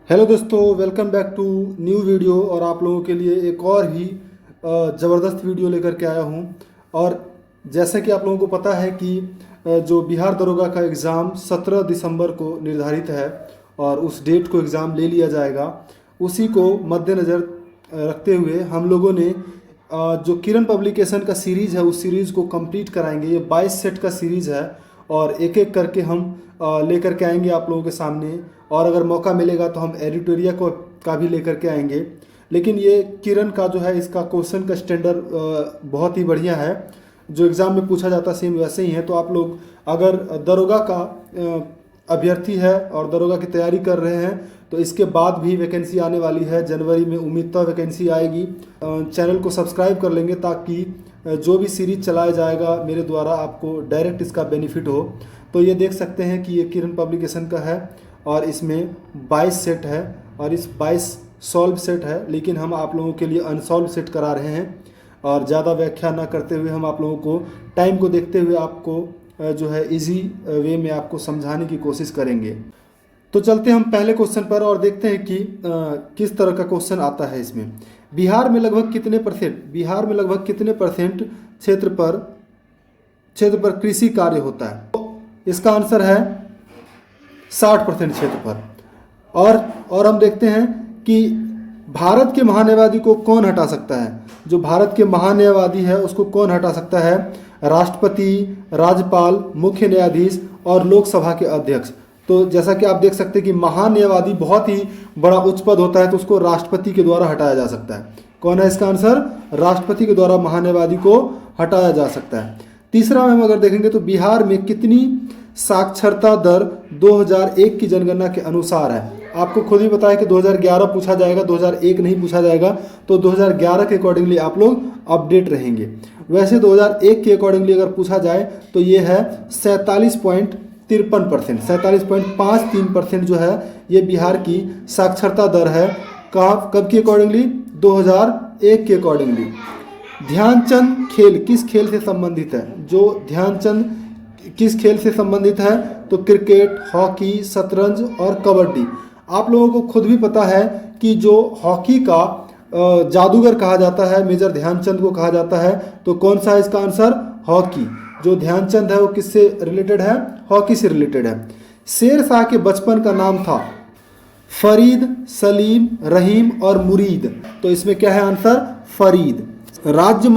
Hello दोस्तों, welcome back to new video. और आप लोगों के लिए एक और ही ज़बरदस्त वीडियो लेकर के आया हूँ। और जैसे कि आप लोगों को पता है कि जो बिहार दरोगा का एग्ज़ाम 17 दिसंबर को निर्धारित है और उस डेट को एग्ज़ाम ले लिया जाएगा। उसी को मद्देनज़र रखते हुए हम लोगों ने जो किरण पब्लिकेशन का सीरीज़ है उस सीरीज़ को कंप्लीट कराएंगे। ये 22 सेट का सीरीज़ है और एक एक करके हम लेकर के आएंगे आप लोगों के सामने। और अगर मौका मिलेगा तो हम एडिटोरिया को का भी लेकर के आएंगे। लेकिन ये किरण का जो है इसका क्वेश्चन का स्टैंडर्ड बहुत ही बढ़िया है। जो एग्ज़ाम में पूछा जाता सेम वैसे ही है। तो आप लोग अगर दरोगा का अभ्यर्थी है और दरोगा की तैयारी कर रहे हैं तो इसके बाद भी वैकेंसी आने वाली है। जनवरी में उम्मीदतः वैकेंसी आएगी। चैनल को सब्सक्राइब कर लेंगे ताकि जो भी सीरीज चलाया जाएगा मेरे द्वारा आपको डायरेक्ट इसका बेनिफिट हो। तो ये देख सकते हैं कि ये किरण पब्लिकेशन का है और इसमें 22 सेट है और इस 22 सॉल्व सेट है। लेकिन हम आप लोगों के लिए अनसॉल्व सेट करा रहे हैं और ज़्यादा व्याख्या ना करते हुए हम आप लोगों को टाइम को देखते हुए आपको जो है इजी वे में आपको समझाने की कोशिश करेंगे। तो चलते हम पहले क्वेश्चन पर और देखते हैं कि किस तरह का क्वेश्चन आता है इसमें। बिहार में लगभग कितने परसेंट क्षेत्र पर कृषि कार्य होता है? तो इसका आंसर है 60% क्षेत्र पर। और हम देखते हैं कि भारत के महान्यायवादी को कौन हटा सकता है? जो भारत के महान्यायवादी है उसको कौन हटा सकता है? राष्ट्रपति, राज्यपाल, मुख्य न्यायाधीश और लोकसभा के अध्यक्ष। तो जैसा कि आप देख सकते हैं कि महान्यायवादी बहुत ही बड़ा उच्च पद होता है तो उसको राष्ट्रपति के द्वारा हटाया जा सकता है। कौन है इसका आंसर? राष्ट्रपति के द्वारा महान्यायवादी को हटाया जा सकता है। तीसरा में हम अगर देखेंगे तो बिहार में कितनी साक्षरता दर 2001 की जनगणना के अनुसार है? आपको खुद ही पता है कि 2011 पूछा जाएगा, 2001 नहीं पूछा जाएगा। तो 2011 के अकॉर्डिंगली आप लोग अपडेट रहेंगे। वैसे 2001 के अकॉर्डिंगली अगर पूछा जाए तो ये है 47.53%, 47.53% जो है ये बिहार की साक्षरता दर है। कब के अकॉर्डिंगली? 2001 के अकॉर्डिंगली। ध्यानचंद खेल किस खेल से संबंधित है? जो ध्यानचंद किस खेल से संबंधित है? तो क्रिकेट, हॉकी, शतरंज और कबड्डी। आप लोगों को खुद भी पता है कि जो हॉकी का जादूगर कहा जाता है मेजर ध्यानचंद को कहा जाता है। तो कौन सा है इसका आंसर? हॉकी। जो ध्यानचंद है वो किससे रिलेटेड है? हॉकी से रिलेटेड है। शेर शाह के बचपन का नाम था फरीद, सलीम, रहीम और मुरीद। तो इसमें क्या है आंसर? फरीद। राज्य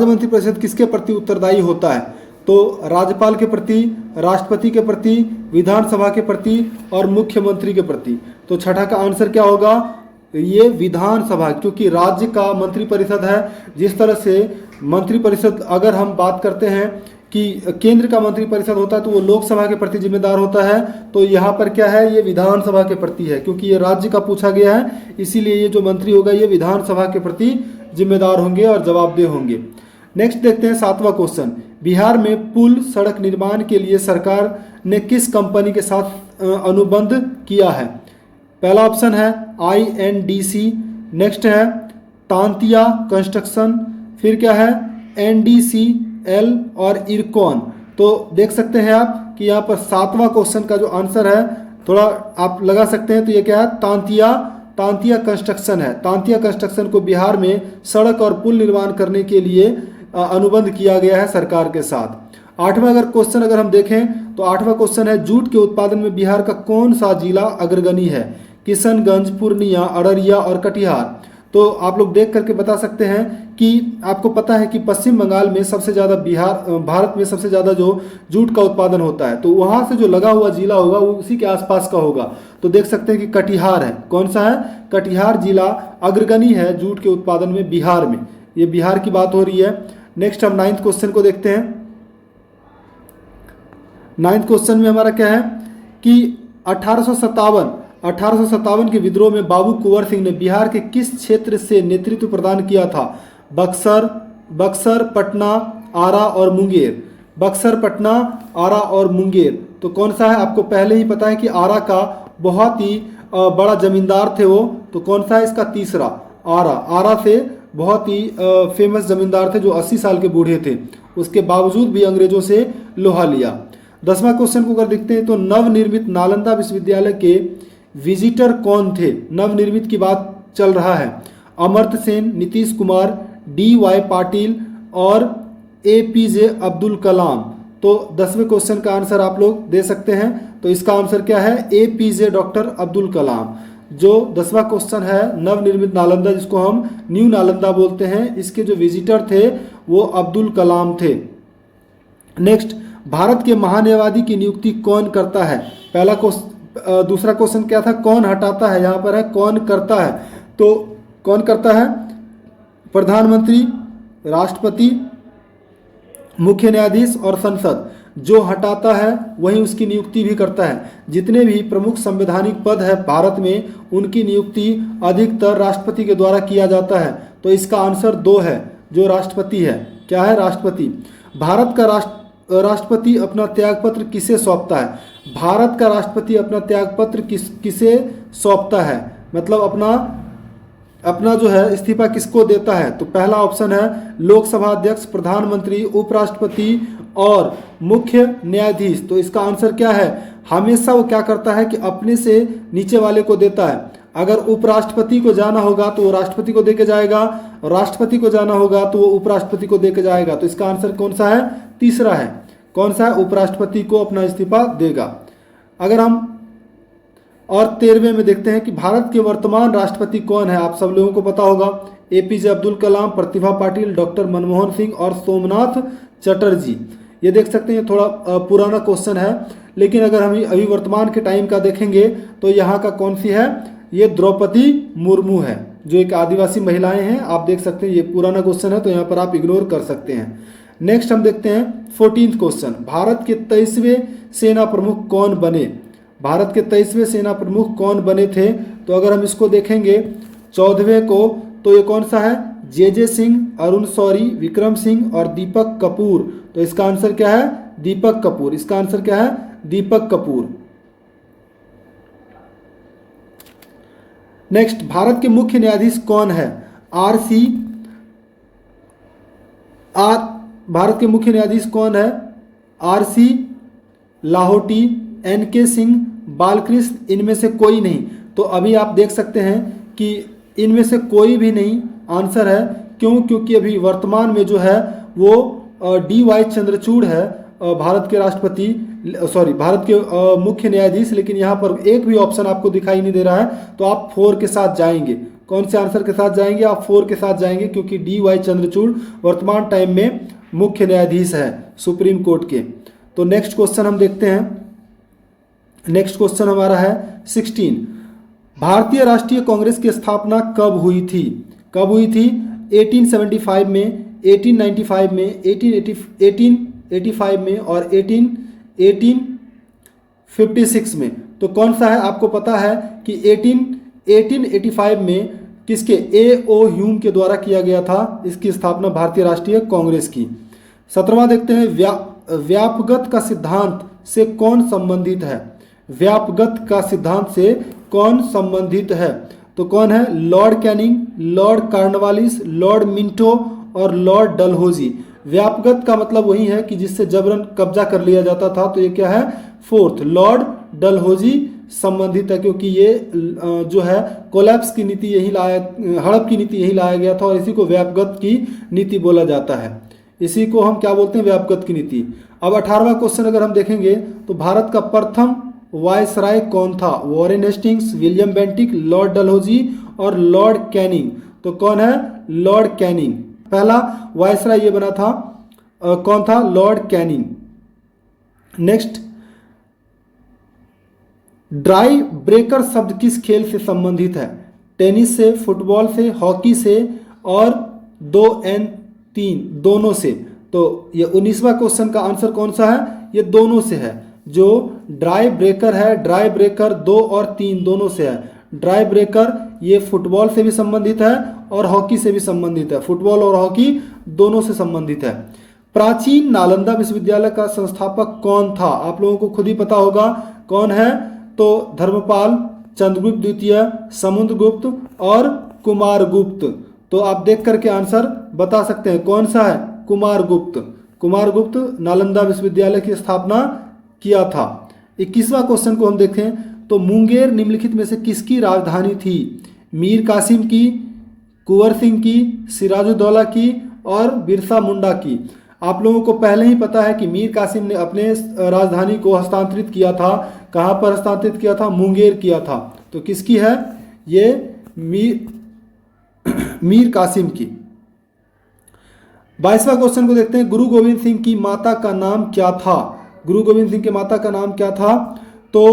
मंत्रिपरिषद किसके प्रति उत्तरदायी होता है? तो राज्यपाल के प्रति, राष्ट्रपति के प्रति, विधानसभा के प्रति और मुख्यमंत्री के प्रति। तो छठा का आंसर क्या होगा? ये विधानसभा, क्योंकि राज्य का मंत्रिपरिषद है। जिस तरह से मंत्रिपरिषद अगर हम बात करते हैं कि केंद्र का मंत्रिपरिषद होता है तो वो लोकसभा के प्रति जिम्मेदार होता है। तो यहाँ पर क्या है? ये विधानसभा के प्रति है, क्योंकि ये राज्य का पूछा गया है। इसीलिए ये जो मंत्री होगा ये विधानसभा के प्रति जिम्मेदार होंगे और जवाबदेह होंगे। नेक्स्ट देखते हैं 7वां क्वेश्चन। बिहार में पुल सड़क निर्माण के लिए सरकार ने किस कंपनी के साथ अनुबंध किया है? पहला ऑप्शन है INDC, नेक्स्ट है तांतिया कंस्ट्रक्शन, फिर क्या है NDCL और इरकॉन। तो देख सकते हैं आप कि यहाँ पर 7वां क्वेश्चन का जो आंसर है थोड़ा आप लगा सकते हैं। तो ये क्या है? तांतिया कंस्ट्रक्शन है। तांतिया कंस्ट्रक्शन को बिहार में सड़क और पुल निर्माण करने के लिए अनुबंध किया गया है सरकार के साथ। 8वां क्वेश्चन अगर हम देखें तो 8वां क्वेश्चन है जूट के उत्पादन में बिहार का कौन सा जिला अग्रगणी है? किशनगंज, पूर्णिया, अररिया और कटिहार। तो आप लोग देख करके बता सकते हैं कि आपको पता है कि पश्चिम बंगाल में सबसे ज़्यादा भारत में सबसे ज़्यादा जो जूट का उत्पादन होता है तो वहाँ से जो लगा हुआ जिला होगा वो उसी के आसपास का होगा। तो देख सकते हैं कि कटिहार है। कौन सा है? कटिहार जिला अग्रगणी है जूट के उत्पादन में बिहार में। ये बिहार की बात हो रही है। नेक्स्ट हम 9th क्वेश्चन को देखते हैं। 9th क्वेश्चन में हमारा क्या है कि 1857 के विद्रोह में बाबू कुंवर सिंह ने बिहार के किस क्षेत्र से नेतृत्व प्रदान किया था? बक्सर, पटना, आरा और मुंगेर। बक्सर, पटना, आरा और मुंगेर। तो कौन सा है? आपको पहले ही पता है कि आरा का बहुत ही बड़ा जमींदार थे वो। तो कौन सा है इसका? तीसरा, आरा से बहुत ही फेमस जमींदार थे जो 80 साल के बूढ़े थे। उसके बावजूद भी अंग्रेजों से लोहा लिया। 10वां क्वेश्चन को अगर देखते हैं तो नवनिर्मित नालंदा विश्वविद्यालय के विजिटर कौन थे? नवनिर्मित की बात चल रहा है। अमर्त्य सेन, नीतीश कुमार, DY पाटिल और APJ अब्दुल कलाम। तो 10वें क्वेश्चन का आंसर आप लोग दे सकते हैं। तो इसका आंसर क्या है? APJ doctor Abdul Kalam. जो 10वां क्वेश्चन है नवनिर्मित नालंदा, जिसको हम न्यू नालंदा बोलते हैं, इसके जो विजिटर थे वो अब्दुल कलाम थे। नेक्स्ट, भारत के महान्यायवादी की नियुक्ति कौन करता है? दूसरा क्वेश्चन क्या था? कौन हटाता है? यहाँ पर है कौन करता है। तो कौन करता है? प्रधानमंत्री, राष्ट्रपति, मुख्य न्यायाधीश और संसद। जो हटाता है वही उसकी नियुक्ति भी करता है। जितने भी प्रमुख संवैधानिक पद है भारत में, उनकी नियुक्ति अधिकतर राष्ट्रपति के द्वारा किया जाता है। तो इसका आंसर 2 है, जो राष्ट्रपति है। क्या है? राष्ट्रपति। भारत का राष्ट्रपति अपना त्यागपत्र किसे सौंपता है? भारत का राष्ट्रपति अपना त्यागपत्र किसे सौंपता है? मतलब अपना जो है इस्तीफा किसको देता है? तो पहला ऑप्शन है लोकसभा अध्यक्ष, प्रधानमंत्री, उपराष्ट्रपति और मुख्य न्यायाधीश। तो इसका आंसर क्या है? हमेशा वो क्या करता है कि अपने से नीचे वाले को देता है। अगर उपराष्ट्रपति को जाना होगा तो वो राष्ट्रपति को देके जाएगा, राष्ट्रपति को जाना होगा तो वो उपराष्ट्रपति को देके जाएगा। तो इसका आंसर कौन सा है? तीसरा है। कौन सा है? उपराष्ट्रपति को अपना इस्तीफा देगा। अगर हम और 13वें में देखते हैं कि भारत के वर्तमान राष्ट्रपति कौन है? आप सब लोगों को पता होगा। APJ अब्दुल कलाम, प्रतिभा पाटिल, डॉक्टर मनमोहन सिंह और सोमनाथ चटर्जी। ये देख सकते हैं, थोड़ा पुराना क्वेश्चन है, लेकिन अगर हम अभी वर्तमान के टाइम का देखेंगे तो यहाँ का कौन सी है? ये द्रौपदी मुर्मू है, जो एक आदिवासी महिलाएं हैं। आप देख सकते हैं ये पुराना क्वेश्चन है, तो यहाँ पर आप इग्नोर कर सकते हैं। नेक्स्ट हम देखते हैं 14th क्वेश्चन। भारत के 23वें सेना प्रमुख कौन बने? भारत के 23वें सेना प्रमुख कौन बने थे? तो अगर हम इसको देखेंगे 14वें को, तो ये कौन सा है? JJ सिंह, अरुण शौरी, विक्रम सिंह और दीपक कपूर। तो इसका आंसर क्या है? दीपक कपूर। इसका आंसर क्या है? दीपक कपूर। नेक्स्ट, भारत के मुख्य न्यायाधीश कौन है? भारत के मुख्य न्यायाधीश कौन है? RC लाहोटी, NK सिंह, बालकृष्ण, इनमें से कोई नहीं। तो अभी आप देख सकते हैं कि इनमें से कोई भी नहीं आंसर है। क्यों? क्योंकि अभी वर्तमान में जो है वो DY चंद्रचूड़ है, भारत के भारत के मुख्य न्यायाधीश। लेकिन यहाँ पर एक भी ऑप्शन आपको दिखाई नहीं दे रहा है, तो आप 4 के साथ जाएंगे। कौन से आंसर के साथ जाएंगे? आप 4 के साथ जाएंगे, क्योंकि DY चंद्रचूड़ वर्तमान टाइम में मुख्य न्यायाधीश है सुप्रीम कोर्ट के। तो नेक्स्ट क्वेश्चन हम देखते हैं। नेक्स्ट क्वेश्चन हमारा है 16। भारतीय राष्ट्रीय कांग्रेस की स्थापना कब हुई थी? कब हुई थी? 1875 में, 1895 में, 1885 में और 1856 में। तो कौन सा है? आपको पता है कि 1885 में किसके? A.O. ह्यूम के द्वारा किया गया था इसकी स्थापना भारतीय राष्ट्रीय कांग्रेस की। 17वां देखते हैं, व्यापगत का सिद्धांत से कौन संबंधित है? व्यापगत का सिद्धांत से कौन संबंधित है? तो कौन है? Lord Canning, Lord Cornwallis, Lord Minto और लॉर्ड डलहौजी। व्यापगत का मतलब वही है कि जिससे जबरन कब्जा कर लिया जाता था। तो ये क्या है? 4th लॉर्ड डलहौजी संबंधित है, क्योंकि ये जो है कोलैप्स की नीति यही हड़प की नीति यही लाया गया था, और इसी को व्यापगत की नीति बोला जाता है। इसी को हम क्या बोलते हैं? व्यापगत की नीति। अब 18वां क्वेश्चन अगर हम देखेंगे तो भारत का प्रथम वायसराय कौन था? Warren Hastings, William Bentinck, Lord Dalhousie और लॉर्ड कैनिंग। तो कौन है? Lord Canning. पहला वायसराय ये बना था, कौन था? Lord Canning. Next, dry breaker शब्द किस खेल से संबंधित है? टेनिस से, फुटबॉल से, हॉकी से और 2N3 दोनों से। तो ये 19वां क्वेश्चन का आंसर कौन सा है? ये दोनों से है। जो ड्राई ब्रेकर है, ड्राई ब्रेकर 2 और 3 दोनों से है। ड्राई ब्रेकर ये फुटबॉल से भी संबंधित है और हॉकी से भी संबंधित है। फुटबॉल और हॉकी दोनों से संबंधित है। प्राचीन नालंदा विश्वविद्यालय का संस्थापक कौन था? आप लोगों को खुद ही पता होगा कौन है। तो धर्मपाल, चंद्रगुप्त द्वितीय, समुद्रगुप्त और कुमारगुप्त। तो आप देख करके आंसर बता सकते हैं कौन सा है? कुमारगुप्त। कुमारगुप्त नालंदा विश्वविद्यालय की स्थापना किया था। 21वां क्वेश्चन को हम देखें। तो मुंगेर निम्नलिखित में से किसकी राजधानी थी? मीर कासिम की, कुंवर सिंह की, सिराजुद्दौला की और बिरसा मुंडा की। आप लोगों को पहले ही पता है कि मीर कासिम ने अपने राजधानी को हस्तांतरित किया था। कहाँ पर हस्तांतरित किया था? मुंगेर किया था। तो किसकी है ये? मीर कासिम की। 22वां क्वेश्चन को देखते हैं। गुरु गोविंद सिंह की माता का नाम क्या था? गुरु गोविंद सिंह की माता का नाम क्या था? तो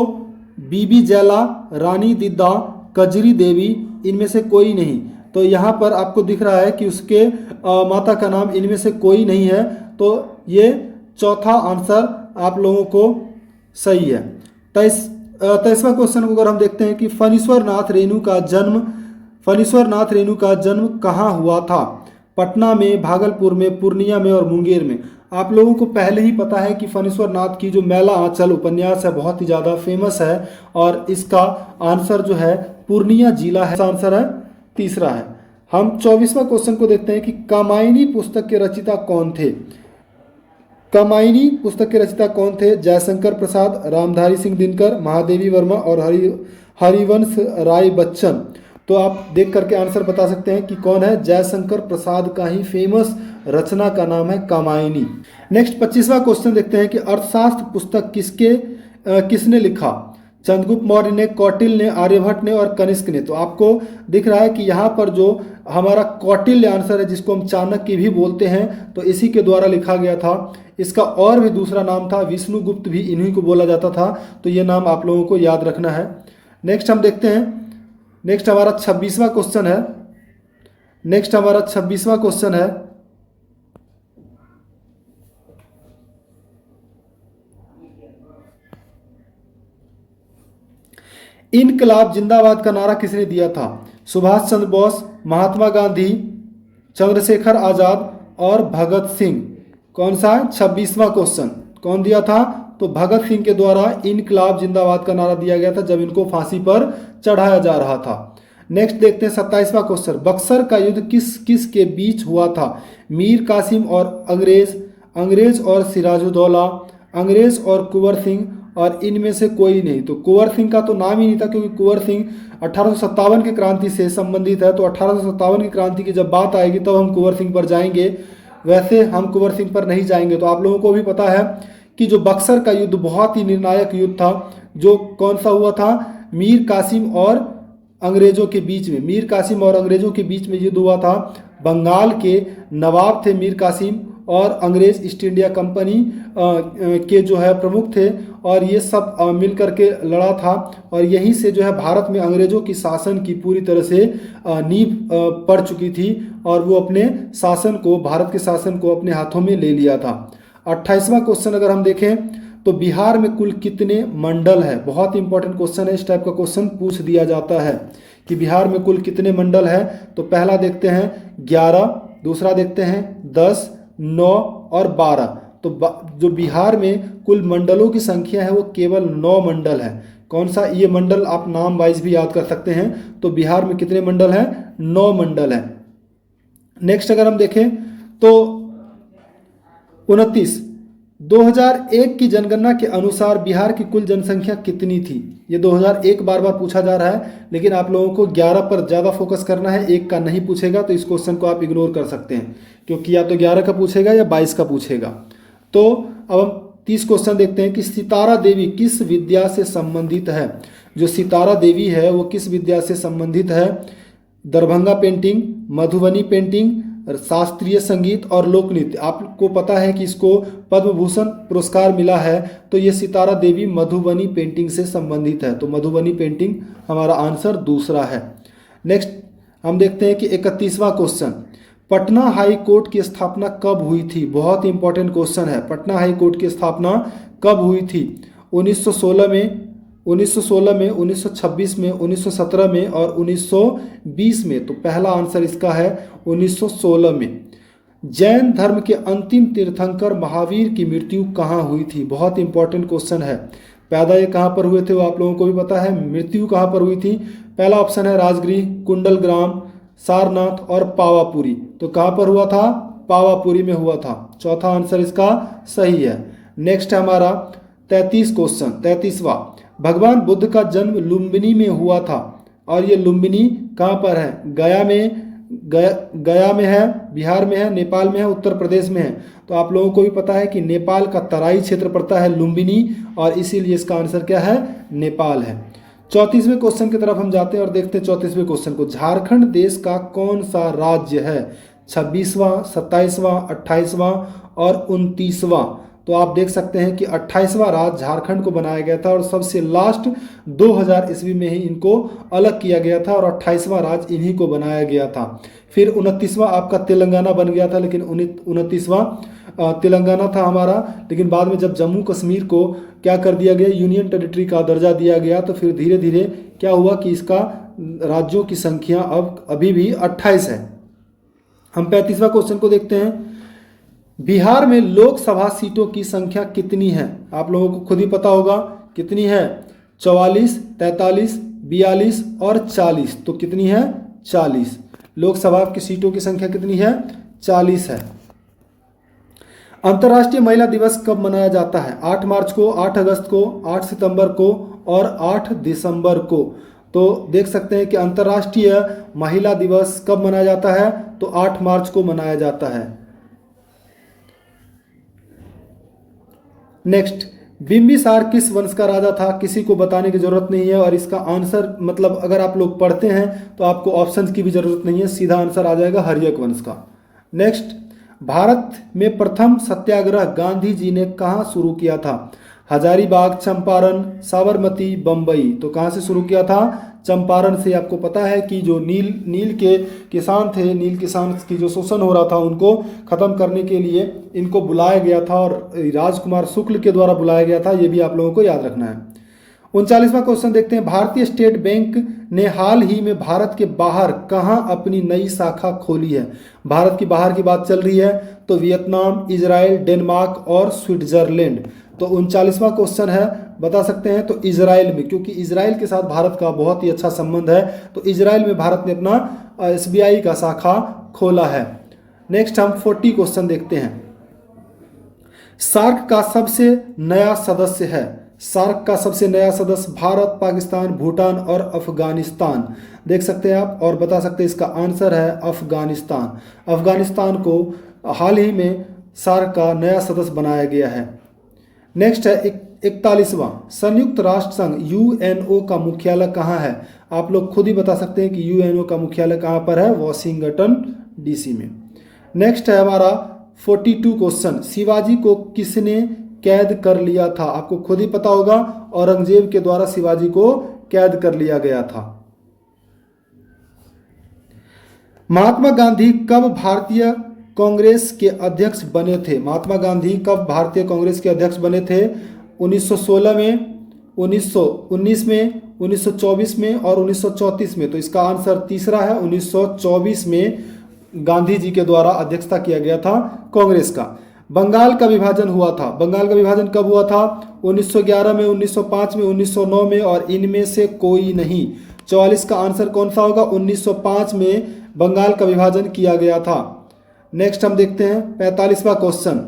बीबी जैला, रानी दिद्दा, कजरी देवी, इनमें से कोई नहीं। तो यहाँ पर आपको दिख रहा है कि उसके माता का नाम इनमें से कोई नहीं है। तो ये चौथा आंसर आप लोगों को सही है। 23वां क्वेश्चन को अगर हम देखते हैं कि फणीश्वर नाथ रेणु का जन्म कहाँ हुआ था? पटना में, भागलपुर में, पूर्णिया में और मुंगेर में। आप लोगों को पहले ही पता है कि फणीश्वर नाथ की जो मैला आंचल उपन्यास है बहुत ही ज़्यादा फेमस है और इसका आंसर जो है पूर्णिया जिला है। आंसर है तीसरा है। हम 24वां क्वेश्चन को देखते हैं कि कामायनी पुस्तक के रचयिता कौन थे? कामायनी पुस्तक के रचयिता कौन थे? जयशंकर प्रसाद, रामधारी सिंह दिनकर, महादेवी वर्मा और हरिवंश राय बच्चन। तो आप देख करके आंसर बता सकते हैं कि कौन है। जयशंकर प्रसाद का ही फेमस रचना का नाम है कामायनी। नेक्स्ट 25वां क्वेश्चन देखते हैं कि अर्थशास्त्र पुस्तक किसने लिखा? चंद्रगुप्त मौर्य ने, कौटिल्य ने, आर्यभट्ट ने और कनिष्क ने। तो आपको दिख रहा है कि यहाँ पर जो हमारा कौटिल्य आंसर है, जिसको हम चाणक्य भी बोलते हैं, तो इसी के द्वारा लिखा गया था। इसका और भी दूसरा नाम था विष्णुगुप्त, भी इन्हीं को बोला जाता था। तो ये नाम आप लोगों को याद रखना है। नेक्स्ट हम देखते हैं। नेक्स्ट हमारा 26वां क्वेश्चन है। इनकलाब जिंदाबाद का नारा किसने दिया था? सुभाष चंद्र बोस, महात्मा गांधी, चंद्रशेखर आजाद और भगत सिंह। कौन सा है? 26वां क्वेश्चन। कौन दिया था? तो भगत सिंह के द्वारा इनकलाब जिंदाबाद का नारा दिया गया था जब इनको फांसी पर चढ़ाया जा रहा था। नेक्स्ट देखते हैं 27वां क्वेश्चन। बक्सर का युद्ध किस के बीच हुआ था? मीर कासिम और अंग्रेज और सिराजुद्दौला, अंग्रेज और कुंवर सिंह और इनमें से कोई नहीं। तो कुंवर सिंह का तो नाम ही नहीं था, क्योंकि कुंवर सिंह 1857 की क्रांति से संबंधित है। तो 1857 की क्रांति की जब बात आएगी तब हम कुंवर सिंह पर जाएंगे, वैसे हम कुंवर सिंह पर नहीं जाएंगे। तो आप लोगों को भी पता है कि जो बक्सर का युद्ध बहुत ही निर्णायक युद्ध था, जो कौन सा हुआ था? मीर कासिम और अंग्रेजों के बीच में। मीर कासिम और अंग्रेजों के बीच में युद्ध हुआ था। बंगाल के नवाब थे मीर कासिम और अंग्रेज ईस्ट इंडिया कंपनी के जो है प्रमुख थे, और ये सब मिल करके लड़ा था। और यहीं से जो है भारत में अंग्रेजों की शासन की पूरी तरह से नींव पड़ चुकी थी और वो अपने शासन को, भारत के शासन को अपने हाथों में ले लिया था। 28वां क्वेश्चन अगर हम देखें तो बिहार में कुल कितने मंडल है? बहुत इंपॉर्टेंट क्वेश्चन है। इस टाइप का क्वेश्चन पूछ दिया जाता है कि बिहार में कुल कितने मंडल है। तो पहला देखते हैं 11, दूसरा देखते हैं 10, 9 और 12। तो जो बिहार में कुल मंडलों की संख्या है वो केवल 9 मंडल है। कौन सा? ये मंडल आप नाम वाइज भी याद कर सकते हैं। तो बिहार में कितने मंडल हैं? 9 मंडल हैं। नेक्स्ट अगर हम देखें तो 29, 2001 की जनगणना के अनुसार बिहार की कुल जनसंख्या कितनी थी? ये 2001 बार बार पूछा जा रहा है, लेकिन आप लोगों को 11 पर ज़्यादा फोकस करना है। 1 का नहीं पूछेगा तो इस क्वेश्चन को आप इग्नोर कर सकते हैं, क्योंकि या तो 11 का पूछेगा या 22 का पूछेगा। तो अब हम 30 क्वेश्चन देखते हैं कि सितारा देवी किस विद्या से संबंधित है? जो सितारा देवी है वो किस विद्या से संबंधित है? दरभंगा पेंटिंग, मधुबनी पेंटिंग, शास्त्रीय संगीत और लोक नृत्य। आपको पता है कि इसको पद्म भूषण पुरस्कार मिला है। तो ये सितारा देवी मधुबनी पेंटिंग से संबंधित है। तो मधुबनी पेंटिंग हमारा आंसर दूसरा है। नेक्स्ट हम देखते हैं कि 31वां क्वेश्चन, पटना हाई कोर्ट की स्थापना कब हुई थी? बहुत ही इंपॉर्टेंट क्वेश्चन है। पटना हाई कोर्ट की स्थापना कब हुई थी? 1916 में, 1926 में, 1917 में और 1920 में। तो पहला आंसर इसका है 1916 में। जैन धर्म के अंतिम तीर्थंकर महावीर की मृत्यु कहाँ हुई थी? बहुत इंपॉर्टेंट क्वेश्चन है। पैदा ये कहाँ पर हुए थे वो आप लोगों को भी पता है। मृत्यु कहाँ पर हुई थी? पहला ऑप्शन है राजगृह, कुंडलग्राम, सारनाथ और पावापुरी। तो कहाँ पर हुआ था? पावापुरी में हुआ था। चौथा आंसर इसका सही है। नेक्स्ट है हमारा 33 क्वेश्चन, 33वां। भगवान बुद्ध का जन्म लुम्बिनी में हुआ था और ये लुम्बिनी कहाँ पर है? गया में है, बिहार में है, नेपाल में है, उत्तर प्रदेश में है। तो आप लोगों को भी पता है कि नेपाल का तराई क्षेत्र पड़ता है लुम्बिनी, और इसीलिए इसका आंसर क्या है? नेपाल है। 34वें क्वेश्चन की तरफ हम जाते हैं और देखते हैं 34वें क्वेश्चन को। झारखंड देश का कौन सा राज्य है? 26वां, 27वां, 28वां और 29वां। तो आप देख सकते हैं कि 28वां राज्य झारखंड को बनाया गया था और सबसे लास्ट 2000 ईस्वी में ही इनको अलग किया गया था और 28वां राज्य इन्हीं को बनाया गया था। फिर 29वां आपका तेलंगाना बन गया था, लेकिन 29वां तेलंगाना था हमारा, लेकिन बाद में जब जम्मू कश्मीर को क्या कर दिया गया? यूनियन टेरिटरी का दर्जा दिया गया, तो फिर धीरे धीरे क्या हुआ कि इसका राज्यों की संख्या अब अभी भी 28 है। हम 35वां क्वेश्चन को देखते हैं। बिहार में लोकसभा सीटों की संख्या कितनी है? आप लोगों को खुद ही पता होगा कितनी है। 44, 43, 42 और 40। तो कितनी है? 40। लोकसभा की सीटों की संख्या कितनी है? 40 है। अंतर्राष्ट्रीय महिला दिवस कब मनाया जाता है? 8 मार्च को, 8 अगस्त को, 8 सितंबर को और 8 दिसंबर को। तो देख सकते हैं कि अंतर्राष्ट्रीय महिला दिवस कब मनाया जाता है? तो 8 मार्च को मनाया जाता है। नेक्स्ट, बिंबिसार किस वंश का राजा था? किसी को बताने की जरूरत नहीं है और इसका आंसर मतलब अगर आप लोग पढ़ते हैं तो आपको ऑप्शंस की भी जरूरत नहीं है, सीधा आंसर आ जाएगा हर्यक वंश का। नेक्स्ट, भारत में प्रथम सत्याग्रह गांधी जी ने कहाँ शुरू किया था? हजारीबाग, चंपारण, साबरमती, बम्बई। तो कहाँ से शुरू किया था? चंपारण से। आपको पता है कि जो नील के किसान थे, नील किसान की जो शोषण हो रहा था उनको खत्म करने के लिए इनको बुलाया गया था और राजकुमार शुक्ल के द्वारा बुलाया गया था। ये भी आप लोगों को याद रखना है। 39वां क्वेश्चन देखते हैं। भारतीय स्टेट बैंक ने हाल ही में भारत के बाहर कहां अपनी नई शाखा खोली है? भारत की बाहर की बात चल रही है तो वियतनाम, इजराइल, डेनमार्क और स्विट्जरलैंड। तो 39वां क्वेश्चन है, बता सकते हैं तो इजराइल में, क्योंकि इजराइल के साथ भारत का बहुत ही अच्छा संबंध है। तो इजराइल में भारत ने अपना एसबीआई का शाखा खोला है। नेक्स्ट हम 40 क्वेश्चन देखते हैं। सार्क का सबसे नया सदस्य है। सार्क का सबसे नया सदस्य भारत, पाकिस्तान, भूटान और अफगानिस्तान। देख सकते हैं आप और बता सकते हैं इसका आंसर है अफगानिस्तान। अफगानिस्तान को हाल ही में सार्क का नया सदस्य बनाया गया है। नेक्स्ट है 41वां, संयुक्त राष्ट्र संघ यूएनओ का मुख्यालय कहाँ है? आप लोग खुद ही बता सकते हैं कि यूएनओ का मुख्यालय कहाँ पर है? वॉशिंगटन डीसी में। नेक्स्ट है हमारा 42 क्वेश्चन, शिवाजी को किसने कैद कर लिया था? आपको खुद ही पता होगा, औरंगजेब के द्वारा शिवाजी को कैद कर लिया गया था। महात्मा गांधी कब भारतीय कांग्रेस के अध्यक्ष बने थे? महात्मा गांधी कब भारतीय कांग्रेस के अध्यक्ष बने थे? 1916 में, 1919 में, 1924 में और 1934 में। तो इसका आंसर तीसरा है, 1924 में गांधी जी के द्वारा अध्यक्षता किया गया था कांग्रेस का। बंगाल का विभाजन हुआ था। बंगाल का विभाजन कब हुआ था? 1911 में, 1905 में, 1909 में और इनमें से कोई नहीं। 44 का आंसर कौन सा होगा? 1905 में बंगाल का विभाजन किया गया था। नेक्स्ट हम देखते हैं 45वां क्वेश्चन,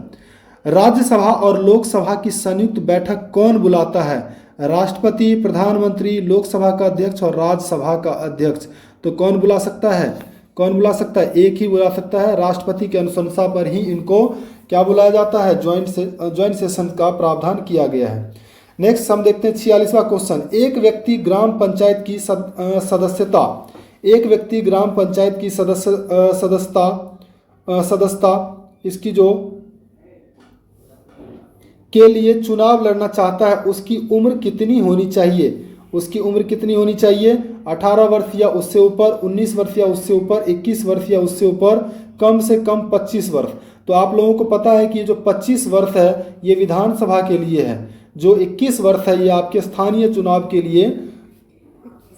राज्यसभा और लोकसभा की संयुक्त बैठक कौन बुलाता है? राष्ट्रपति, प्रधानमंत्री, लोकसभा का अध्यक्ष और राज्यसभा का अध्यक्ष। तो कौन बुला सकता है? कौन बुला सकता है? एक ही बुला सकता है। राष्ट्रपति के अनुशंसा पर ही इनको क्या बुलाया जाता है? ज्वाइंट सेशन का प्रावधान किया गया है। नेक्स्ट हम देखते हैं 46वां क्वेश्चन, एक व्यक्ति ग्राम पंचायत की सदस्यता, एक व्यक्ति ग्राम पंचायत की सदस्यता इसकी जो के लिए चुनाव लड़ना चाहता है उसकी उम्र कितनी होनी चाहिए? उसकी उम्र कितनी होनी चाहिए? 18 वर्ष या उससे ऊपर, 19 वर्ष या उससे ऊपर, 21 वर्ष या उससे ऊपर, कम से कम 25 वर्ष। तो आप लोगों को पता है कि जो 25 वर्ष है ये विधानसभा के लिए है, जो 21 वर्ष है ये आपके स्थानीय चुनाव के लिए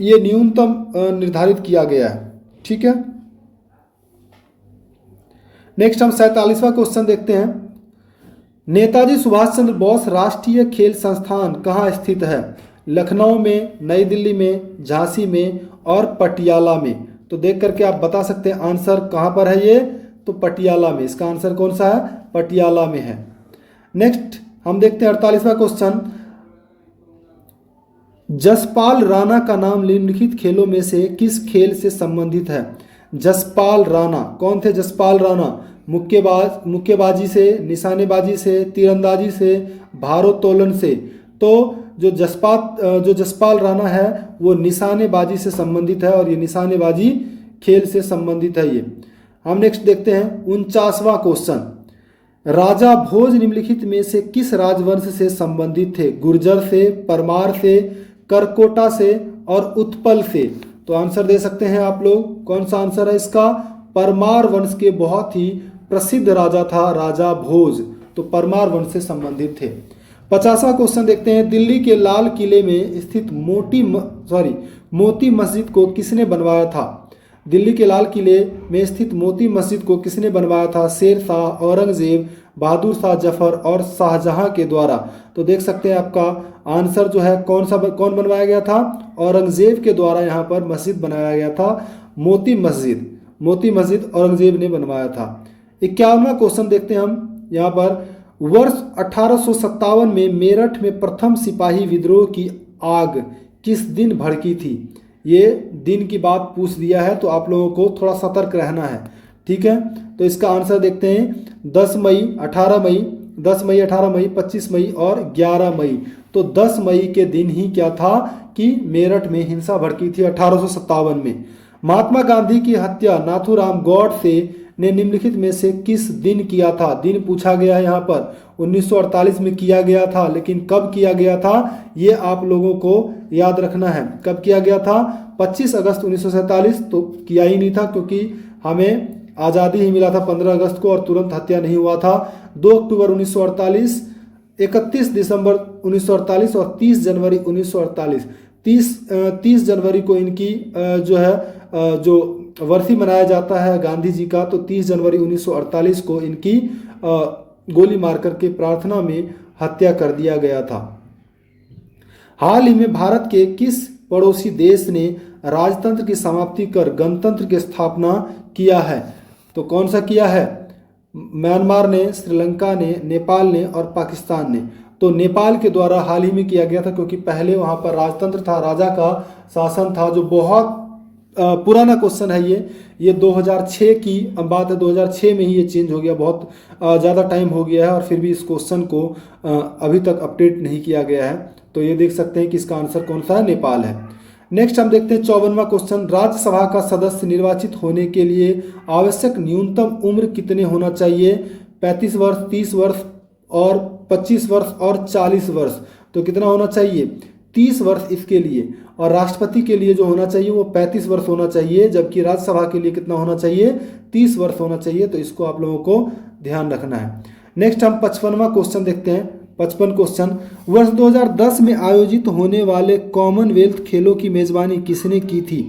ये न्यूनतम निर्धारित किया गया है। ठीक है। नेक्स्ट हम 47वां क्वेश्चन देखते हैं, नेताजी सुभाष चंद्र बोस राष्ट्रीय खेल संस्थान कहाँ स्थित है? लखनऊ में, नई दिल्ली में, झांसी में और पटियाला में। तो देख करके आप बता सकते हैं आंसर कहाँ पर है ये? तो पटियाला में। इसका आंसर कौन सा है? पटियाला में है। नेक्स्ट हम देखते हैं 48वां क्वेश्चन, जसपाल राणा का नाम निम्नलिखित खेलों में से किस खेल से संबंधित है? जसपाल राणा कौन थे? जसपाल राणा मुक्केबाजी से, निशानेबाजी से, तीरंदाजी से, भारोत्तोलन से। तो जो जसपाल राणा है वो निशानेबाजी से संबंधित है और ये निशानेबाजी खेल से संबंधित है ये। हम नेक्स्ट देखते हैं 49वां क्वेश्चन। राजा भोज निम्नलिखित में से किस राजवंश से संबंधित थे? गुर्जर से, परमार से, करकोटा से और उत्पल से। तो आंसर दे सकते हैं आप लोग। कौन सा आंसर है इसका? परमार वंश के बहुत ही प्रसिद्ध राजा था राजा भोज, तो परमार वंश से संबंधित थे। 50वां क्वेश्चन देखते हैं। दिल्ली के लाल किले में स्थित मोती मस्जिद को किसने बनवाया था? दिल्ली के लाल किले में स्थित मोती मस्जिद को किसने बनवाया था? शेर शाह, औरंगजेब, बहादुर शाह जफर और शाहजहां के द्वारा। तो देख सकते हैं आपका आंसर जो है कौन बनवाया गया था? औरंगजेब के द्वारा यहाँ पर मस्जिद बनाया गया था। मोती मस्जिद औरंगजेब ने बनवाया था। 51वां क्वेश्चन देखते हैं हम यहाँ पर। वर्ष 1857 में मेरठ में प्रथम सिपाही विद्रोह की आग किस दिन भड़की थी? ये दिन की बात पूछ दिया है तो आप लोगों को थोड़ा सतर्क रहना है, ठीक है। तो इसका आंसर देखते हैं 10 मई, 18 मई, 10 मई, 18 मई, 25 मई और 11 मई। तो 10 मई के दिन ही क्या था कि मेरठ में हिंसा भड़की थी 1857 में। महात्मा गांधी की हत्या नाथूराम गॉडसे ने निम्नलिखित में से किस दिन किया था? दिन पूछा गया है यहाँ पर। 1948 में किया गया था, लेकिन कब किया गया था ये आप लोगों को याद रखना है। कब किया गया था? 25 अगस्त 1947। तो किया ही नहीं था क्योंकि हमें आज़ादी ही मिला था 15 अगस्त को और तुरंत हत्या नहीं हुआ था। 2 अक्टूबर 1948, 31 दिसंबर 1948 और 30 जनवरी 1948। 30 जनवरी को इनकी जो वर्षी मनाया जाता है गांधी जी का, तो 30 जनवरी 1948 को इनकी गोली मारकर के प्रार्थना में हत्या कर दिया गया था। हाल ही में भारत के किस पड़ोसी देश ने राजतंत्र की समाप्ति कर गणतंत्र की स्थापना किया है? तो कौन सा किया है? म्यांमार ने, श्रीलंका ने, नेपाल ने और पाकिस्तान ने। तो नेपाल के द्वारा हाल ही में किया गया था क्योंकि पहले वहाँ पर राजतंत्र था, राजा का शासन था, जो बहुत पुराना क्वेश्चन है ये 2006 की बात है। 2006 में ही ये चेंज हो गया, बहुत ज़्यादा टाइम हो गया है और फिर भी इस क्वेश्चन को अभी तक अपडेट नहीं किया गया है। तो ये देख सकते हैं कि इसका आंसर कौन सा है? नेपाल है। नेक्स्ट हम देखते हैं 54वां क्वेश्चन। राज्यसभा का सदस्य निर्वाचित होने के लिए आवश्यक न्यूनतम उम्र कितने होना चाहिए? 35 वर्ष, 30 वर्ष और 25 वर्ष और 40 वर्ष। तो कितना होना चाहिए? 30 वर्ष इसके लिए। और राष्ट्रपति के लिए जो होना चाहिए वो 35 वर्ष होना चाहिए, जबकि राज्यसभा के लिए कितना होना चाहिए? 30 वर्ष होना चाहिए। तो इसको आप लोगों को ध्यान रखना है। नेक्स्ट हम 55वां क्वेश्चन देखते हैं। 55 क्वेश्चन। वर्ष 2010 में आयोजित होने वाले कॉमनवेल्थ खेलों की मेजबानी किसने की थी?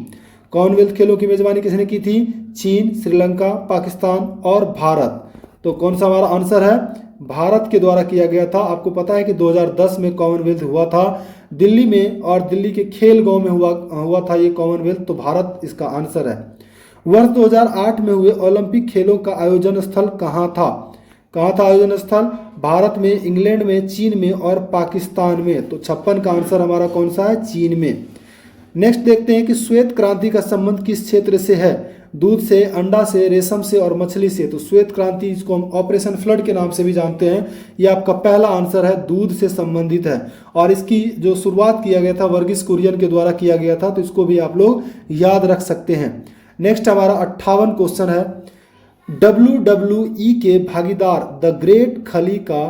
कॉमनवेल्थ खेलों की मेजबानी किसने की थी? चीन, श्रीलंका, पाकिस्तान और भारत। तो कौन सा हमारा आंसर है? भारत के द्वारा किया गया था। आपको पता है कि 2010 में कॉमनवेल्थ हुआ था दिल्ली में और दिल्ली के खेल गांव में हुआ था ये कॉमनवेल्थ। तो भारत इसका आंसर है। वर्ष 2008 में हुए ओलंपिक खेलों का आयोजन स्थल कहाँ था? कहाँ था आयोजन स्थल? भारत में, इंग्लैंड में, चीन में और पाकिस्तान में। तो 56 का आंसर हमारा कौन सा है? चीन में। नेक्स्ट देखते हैं कि श्वेत क्रांति का संबंध किस क्षेत्र से है? दूध से, अंडा से, रेशम से और मछली से। तो श्वेत क्रांति, इसको हम ऑपरेशन फ्लड के नाम से भी जानते हैं। ये आपका पहला आंसर है, दूध से संबंधित है। और इसकी जो शुरुआत किया गया था वर्गीस कुरियन के द्वारा किया गया था। तो इसको भी आप लोग याद रख सकते हैं। नेक्स्ट हमारा 58 क्वेश्चन है। WWE के भागीदार द ग्रेट खली का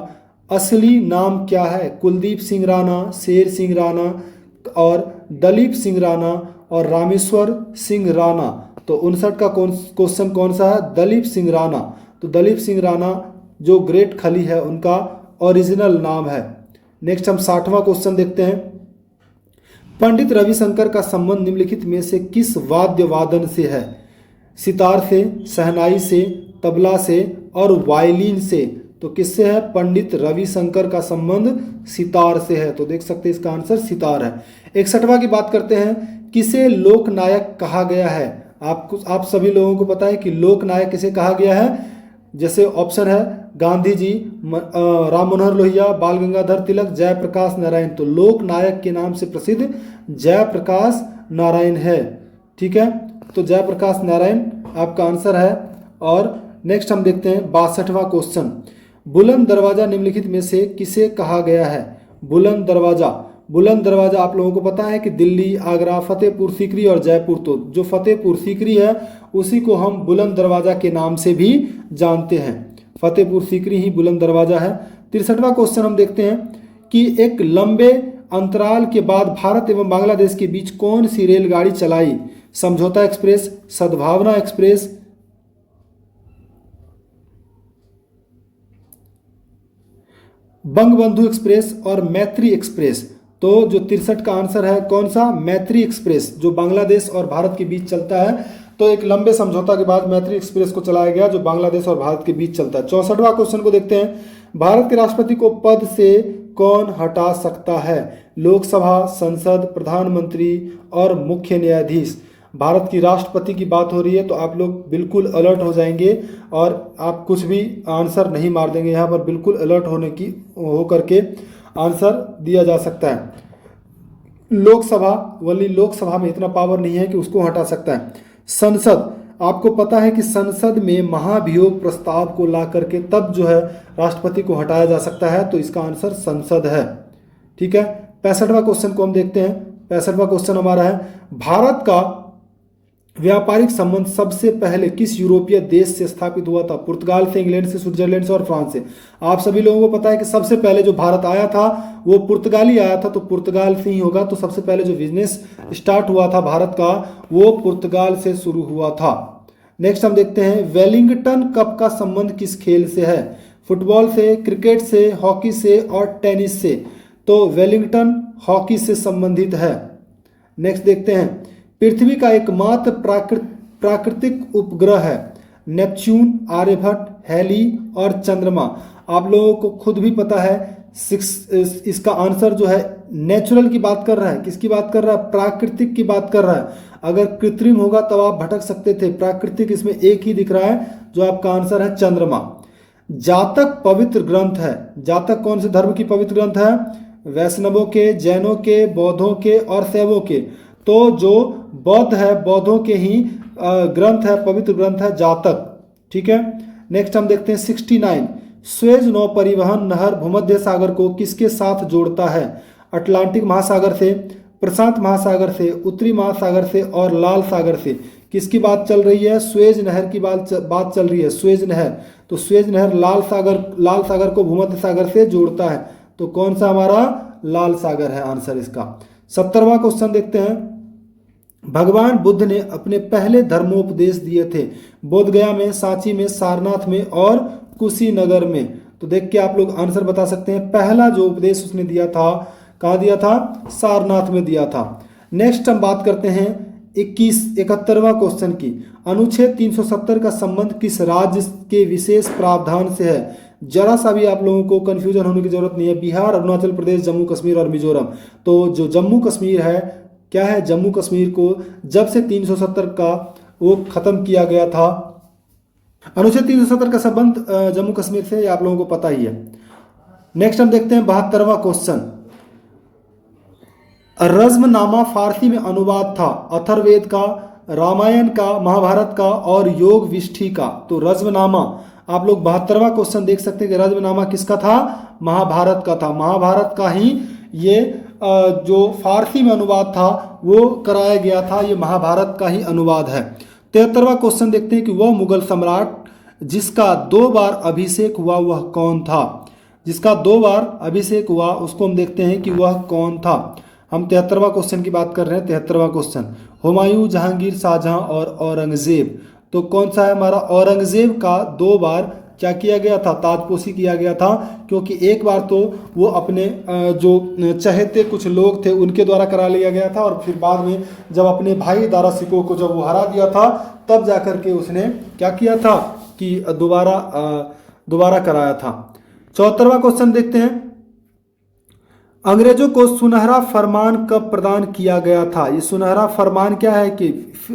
असली नाम क्या है? कुलदीप सिंह राणा, शेर सिंह राणा और दलीप सिंह राणा और रामेश्वर सिंह राणा। तो 59 का क्वेश्चन कौन सा है? दलीप सिंह राणा। तो दलीप सिंह राणा जो ग्रेट खली है उनका ओरिजिनल नाम है। नेक्स्ट हम 60वां क्वेश्चन देखते हैं। पंडित रविशंकर का संबंध निम्नलिखित में से किस वाद्य वादन से है? सितार से, शहनाई से, तबला से और वायलिन से। तो किससे है? पंडित रविशंकर का संबंध सितार से है। तो देख सकते हैं इसका आंसर सितार है। 61वां की बात करते हैं। किसे लोकनायक कहा गया है? आप सभी लोगों को पता है कि लोकनायक किसे कहा गया है? जैसे ऑप्शन है गांधी जी, राम मनोहर लोहिया, बाल गंगाधर तिलक, जयप्रकाश नारायण। तो लोक नायक के नाम से प्रसिद्ध जयप्रकाश नारायण है। ठीक है, तो जयप्रकाश नारायण आपका आंसर है। और नेक्स्ट हम देखते हैं 62वां क्वेश्चन, बुलंद दरवाजा निम्नलिखित में से किसे कहा गया है? बुलंद दरवाजा, बुलंद दरवाजा आप लोगों को पता है कि दिल्ली, आगरा, फतेहपुर सीकरी और जयपुर। तो जो फतेहपुर सीकरी है उसी को हम बुलंद दरवाजा के नाम से भी जानते हैं। फतेहपुर सीकरी ही बुलंद दरवाजा है। 63वां क्वेश्चन हम देखते हैं कि एक लंबे अंतराल के बाद भारत एवं बांग्लादेश के बीच कौन सी रेलगाड़ी चलाई? समझौता एक्सप्रेस, सद्भावना एक्सप्रेस, बंगबंधु एक्सप्रेस और मैत्री एक्सप्रेस। तो जो 63 का आंसर है कौन सा? मैत्री एक्सप्रेस, जो बांग्लादेश और भारत के बीच चलता है। तो एक लंबे समझौता के बाद मैत्री एक्सप्रेस को चलाया गया जो बांग्लादेश और भारत के बीच चलता है। 64वां क्वेश्चन को देखते हैं, भारत के राष्ट्रपति को पद से कौन हटा सकता है? लोकसभा, संसद, प्रधानमंत्री और मुख्य न्यायाधीश। भारत की राष्ट्रपति की बात हो रही है तो आप लोग बिल्कुल अलर्ट हो जाएंगे और आप कुछ भी आंसर नहीं मार देंगे। यहाँ पर बिल्कुल अलर्ट हो करके आंसर दिया जा सकता है। लोकसभा में इतना पावर नहीं है कि उसको हटा सकता है। संसद, आपको पता है कि संसद में महाभियोग प्रस्ताव को ला करके तब जो है राष्ट्रपति को हटाया जा सकता है। तो इसका आंसर संसद है। ठीक है, 65वां क्वेश्चन को हम देखते हैं। 65वां क्वेश्चन हमारा है, भारत का व्यापारिक संबंध सबसे पहले किस यूरोपीय देश से स्थापित हुआ था? पुर्तगाल से, इंग्लैंड से, स्विट्जरलैंड से और फ्रांस से। आप सभी लोगों को पता है कि सबसे पहले जो भारत आया था वो पुर्तगाली आया था, तो पुर्तगाल से ही होगा। तो सबसे पहले जो बिजनेस स्टार्ट हुआ था भारत का वो पुर्तगाल से शुरू हुआ था। नेक्स्ट हम देखते हैं, वेलिंगटन कप का संबंध किस खेल से है? फुटबॉल से, क्रिकेट से, हॉकी से और टेनिस से। तो वेलिंगटन हॉकी से संबंधित है। नेक्स्ट देखते हैं, पृथ्वी का एकमात्र प्राकृतिक उपग्रह है? नेपच्यून, आर्यभट्ट, हैली और चंद्रमा। आप लोगों को खुद भी पता है इसका आंसर जो है नेचुरल की बात कर रहा है। किसकी बात कर रहा है? प्राकृतिक की बात कर रहा है। अगर कृत्रिम होगा तब आप भटक सकते थे। प्राकृतिक इसमें एक ही दिख रहा है जो आपका आंसर है चंद्रमा। जातक पवित्र ग्रंथ है? जातक कौन से धर्म की पवित्र ग्रंथ है? वैष्णवों के, जैनों के, बौद्धों के और शैवों के। तो जो बौद्ध है, बौद्धों के ही ग्रंथ है, पवित्र ग्रंथ है जातक। ठीक है, नेक्स्ट हम देखते हैं 69, स्वेज नौ परिवहन नहर भूमध्य सागर को किसके साथ जोड़ता है? अटलांटिक महासागर से, प्रशांत महासागर से, उत्तरी महासागर से और लाल सागर से। किसकी बात चल रही है? स्वेज नहर की बात चल रही है, स्वेज नहर। तो स्वेज नहर लाल सागर को भूमध्य सागर से जोड़ता है। तो कौन सा हमारा? लाल सागर है आंसर इसका। 70वां क्वेश्चन देखते हैं, भगवान बुद्ध ने अपने पहले धर्मोपदेश दिए थे? बोधगया में, सांची में, सारनाथ में और कुशीनगर में। तो देख के आप लोग आंसर बता सकते हैं। पहला जो उपदेश उसने दिया था, कहाँ दिया था? सारनाथ में दिया था। नेक्स्ट हम बात करते हैं 71वां क्वेश्चन की, अनुच्छेद 370 का संबंध किस राज्य के विशेष प्रावधान से है? जरा सा भी आप लोगों को कंफ्यूजन होने की जरूरत नहीं है। बिहार, अरुणाचल प्रदेश, जम्मू कश्मीर और मिजोरम। तो जो जम्मू कश्मीर है, क्या है? जम्मू कश्मीर को जब से 370 का वो खत्म किया गया था, अनुच्छेद 370 का संबंध जम्मू कश्मीर से, आप लोगों को पता ही है। नेक्स्ट हम देखते हैं 72वां क्वेश्चन, रज़्मनामा फारसी में अनुवाद था अथर्ववेद का, रामायण का, महाभारत का और योग विष्ठी का। तो रज़्मनामा आप लोग 72वां क्वेश्चन देख सकते हैं कि रज़्मनामा किसका था? महाभारत का था। महाभारत का ही ये जो फारसी में अनुवाद था वो कराया गया था। ये महाभारत का ही अनुवाद है। 73वां क्वेश्चन देखते हैं कि वह मुगल सम्राट जिसका 2 बार अभिषेक हुआ वह कौन था? जिसका 2 बार अभिषेक हुआ उसको हम देखते हैं कि वह कौन था। हम 73वां क्वेश्चन की बात कर रहे हैं। 73वां क्वेश्चन, हुमायूं, जहांगीर, शाहजहां और औरंगजेब। तो कौन सा है हमारा? औरंगजेब का 2 बार क्या किया गया था? ताजपोशी किया गया था। क्योंकि एक बार तो वो अपने जो चहेते कुछ लोग थे उनके द्वारा करा लिया गया था, और फिर बाद में जब अपने भाई दारा शिकोह को जब वो हरा दिया था तब जाकर के उसने क्या किया था कि दोबारा कराया था। 74वां क्वेश्चन देखते हैं, अंग्रेजों को सुनहरा फरमान कब प्रदान किया गया था? ये सुनहरा फरमान क्या है कि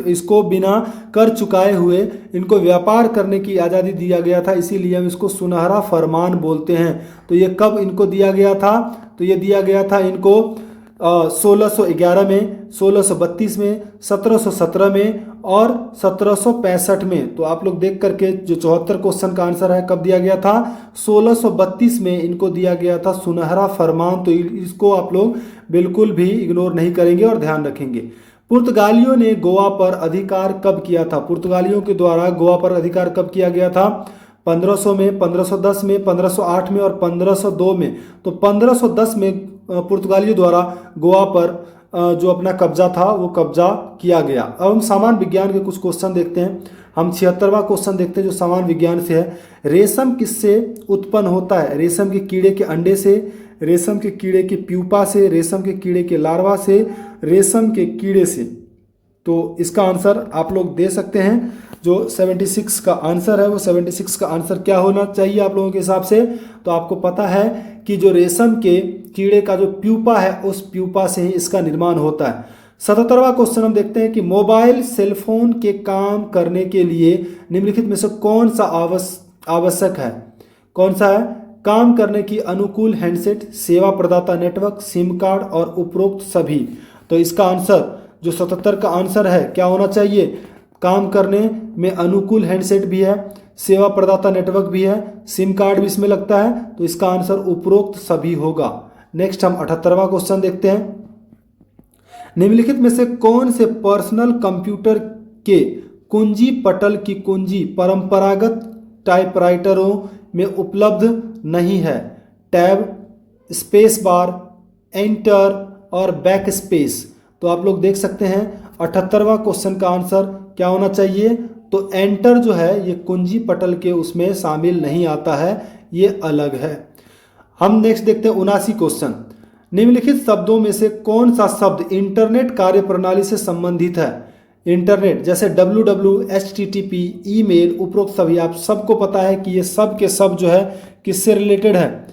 इसको बिना कर चुकाए हुए इनको व्यापार करने की आज़ादी दिया गया था, इसीलिए हम इसको सुनहरा फरमान बोलते हैं। तो ये कब इनको दिया गया था? तो ये दिया गया था इनको 1611 में, 1632 में, 1717 में और 1765 में। तो आप लोग देख करके जो 74 क्वेश्चन का आंसर है कब दिया गया था? 1632 में इनको दिया गया था सुनहरा फरमान। तो इसको आप लोग बिल्कुल भी इग्नोर नहीं करेंगे और ध्यान रखेंगे। पुर्तगालियों ने गोवा पर अधिकार कब किया था? पुर्तगालियों के द्वारा गोवा पर अधिकार कब किया गया था? 1500 में, 1510 में, 1508 में और 1502 में। तो 1510 में पुर्तगालियों द्वारा गोवा पर जो अपना कब्जा था वो कब्जा किया गया। अब हम सामान्य विज्ञान के कुछ क्वेश्चन देखते हैं। हम 76वां क्वेश्चन देखते हैं जो सामान्य विज्ञान से है। रेशम किससे उत्पन्न होता है? रेशम के कीड़े के अंडे से, रेशम के कीड़े के प्यूपा से, रेशम के कीड़े के लार्वा से, रेशम के कीड़े से। तो इसका आंसर आप लोग दे सकते हैं। जो 76 का आंसर है वो 76 का आंसर क्या होना चाहिए आप लोगों के हिसाब से? तो आपको पता है कि जो रेशम के कीड़े का जो प्यूपा है उस प्यूपा से ही इसका निर्माण होता है। 77वां क्वेश्चन हम देखते हैं कि मोबाइल सेलफोन के काम करने के लिए निम्नलिखित में से कौन सा आवश्यक है? कौन सा है? काम करने की अनुकूल हैंडसेट, सेवा प्रदाता नेटवर्क, सिम कार्ड और उपरोक्त सभी। तो इसका आंसर जो 77 का आंसर है क्या होना चाहिए? काम करने में अनुकूल हैंडसेट भी है, सेवा प्रदाता नेटवर्क भी है, सिम कार्ड भी इसमें लगता है। तो इसका आंसर उपरोक्त सभी होगा। नेक्स्ट हम 78वां क्वेश्चन देखते हैं। निम्नलिखित में से कौन से पर्सनल कंप्यूटर के कुंजी पटल की कुंजी परंपरागत टाइपराइटरों में उपलब्ध नहीं है? टैब, स्पेस बार, एंटर और बैक स्पेस। तो आप लोग देख सकते हैं 78वां क्वेश्चन का आंसर क्या होना चाहिए? तो एंटर जो है ये कुंजी पटल के उसमें शामिल नहीं आता है, ये अलग है। हम नेक्स्ट देखते हैं 79 क्वेश्चन। निम्नलिखित शब्दों में से कौन सा शब्द इंटरनेट कार्यप्रणाली से संबंधित है? इंटरनेट जैसे www, HTTP, ईमेल, उपरोक्त सभी। आप सबको पता है कि ये सब के सब जो है किससे रिलेटेड है?